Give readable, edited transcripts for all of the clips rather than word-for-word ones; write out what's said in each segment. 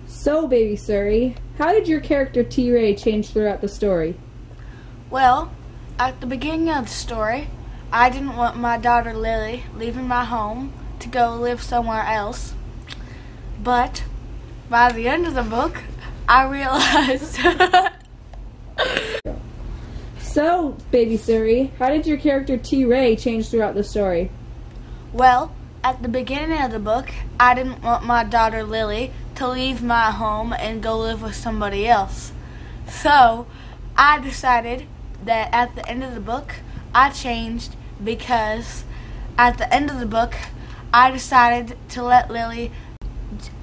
So, Baby Suri, how did your character T-Ray change throughout the story? Well, at the beginning of the story, I didn't want my daughter Lily leaving my home to go live somewhere else. But by the end of the book, I realized... So, Baby Suri, how did your character T-Ray change throughout the story? Well, at the beginning of the book, I didn't want my daughter Lily to leave my home and go live with somebody else. So, I decided that at the end of the book, I changed because at the end of the book, I decided to let Lily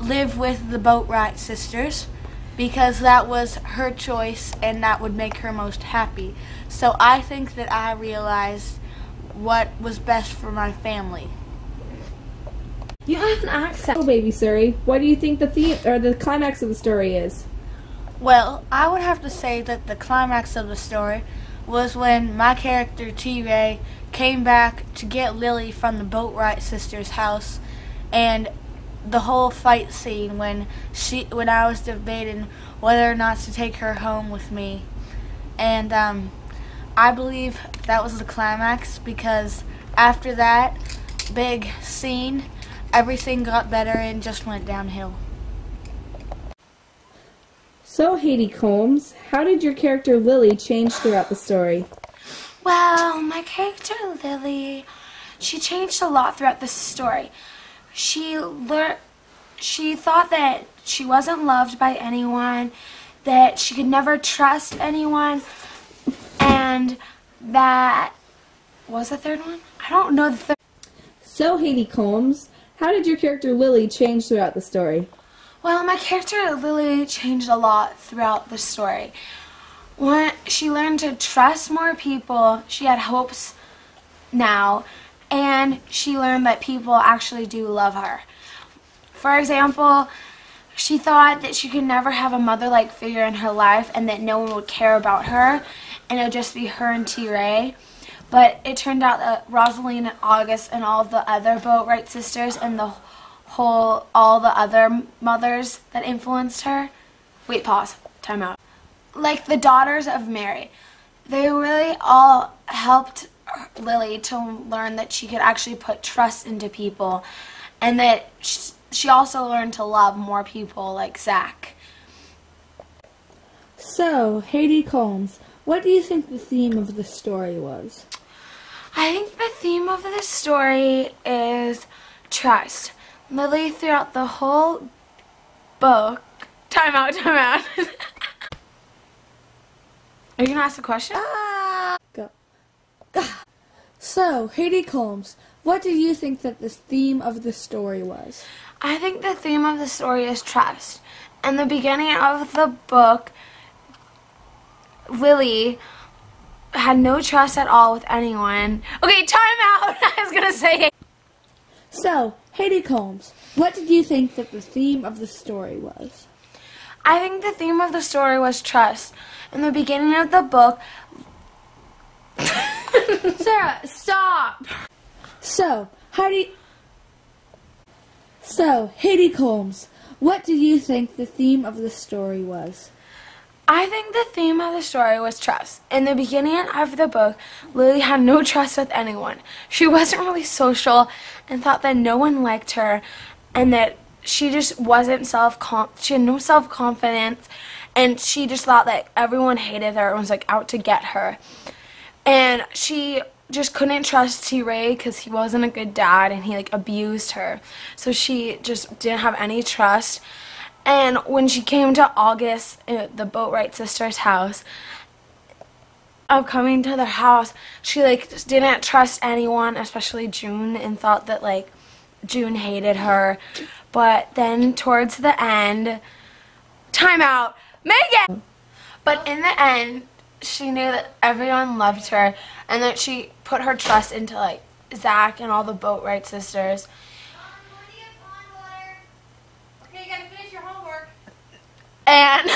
live with the Boatwright sisters because that was her choice and that would make her most happy. So I think that I realized what was best for my family. You have an accent. So, Baby Suri, what do you think the theme or the climax of the story is? Well, I would have to say that the climax of the story was when my character T-Ray came back to get Lily from the Boatwright sisters' house, and the whole fight scene when I was debating whether or not to take her home with me. And I believe that was the climax because after that big scene, everything got better and just went downhill. So, Haiti Combs, how did your character Lily change throughout the story? Well, my character Lily, she changed a lot throughout the story. She thought that she wasn't loved by anyone, that she could never trust anyone, and that... what was the third one? I don't know the third. So, Haiti Combs, how did your character Lily change throughout the story? Well, my character Lily changed a lot throughout the story. When she learned to trust more people, she had hopes now, and she learned that people actually do love her. For example, she thought that she could never have a mother-like figure in her life and that no one would care about her, and it would just be her and T-Ray. But it turned out that Rosaline and August and all the other Boatwright sisters and all the other mothers that influenced her. Wait, pause. Time out. Like the daughters of Mary. They really all helped Lily to learn that she could actually put trust into people, and that she also learned to love more people like Zach. So, Haiti Combs, what do you think the theme of the story was? I think the theme of the story is trust. Lily, throughout the whole book... Time out. Are you going to ask a question? Go. So, Haiti Combs, what do you think that the theme of the story was? I think the theme of the story is trust. In the beginning of the book, Lily had no trust at all with anyone. Okay, time out! I was going to say it. So, Haiti Combs, what did you think that the theme of the story was? I think the theme of the story was trust. In the beginning of the book... Sarah, stop! So, Haiti Combs, what did you think the theme of the story was? I think the theme of the story was trust. In the beginning of the book, Lily had no trust with anyone. She wasn't really social and thought that no one liked her, and that she just wasn't she had no self-confidence, and she just thought that everyone hated her and was like out to get her. And she just couldn't trust T-Ray because he wasn't a good dad and he like abused her. So she just didn't have any trust. And when she came to August, the Boatwright sisters' house, of coming to their house, she like just didn't trust anyone, especially June, and thought that like June hated her. But then towards the end, time out, Megan! But in the end, she knew that everyone loved her and that she put her trust into like Zach and all the Boatwright sisters. Okay, you gotta finish your homework. And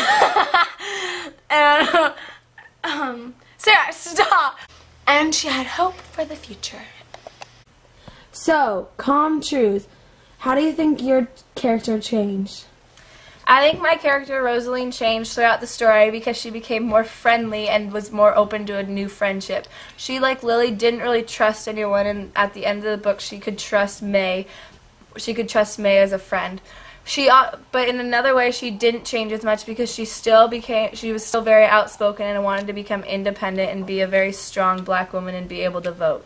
Sarah, stop! And she had hope for the future. So, calm truth, how do you think your character changed? I think my character Rosaline changed throughout the story because she became more friendly and was more open to a new friendship. She, like Lily, didn't really trust anyone, and at the end of the book she could trust May. She could trust May as a friend. But in another way she didn't change as much because she was still very outspoken and wanted to become independent and be a very strong black woman and be able to vote.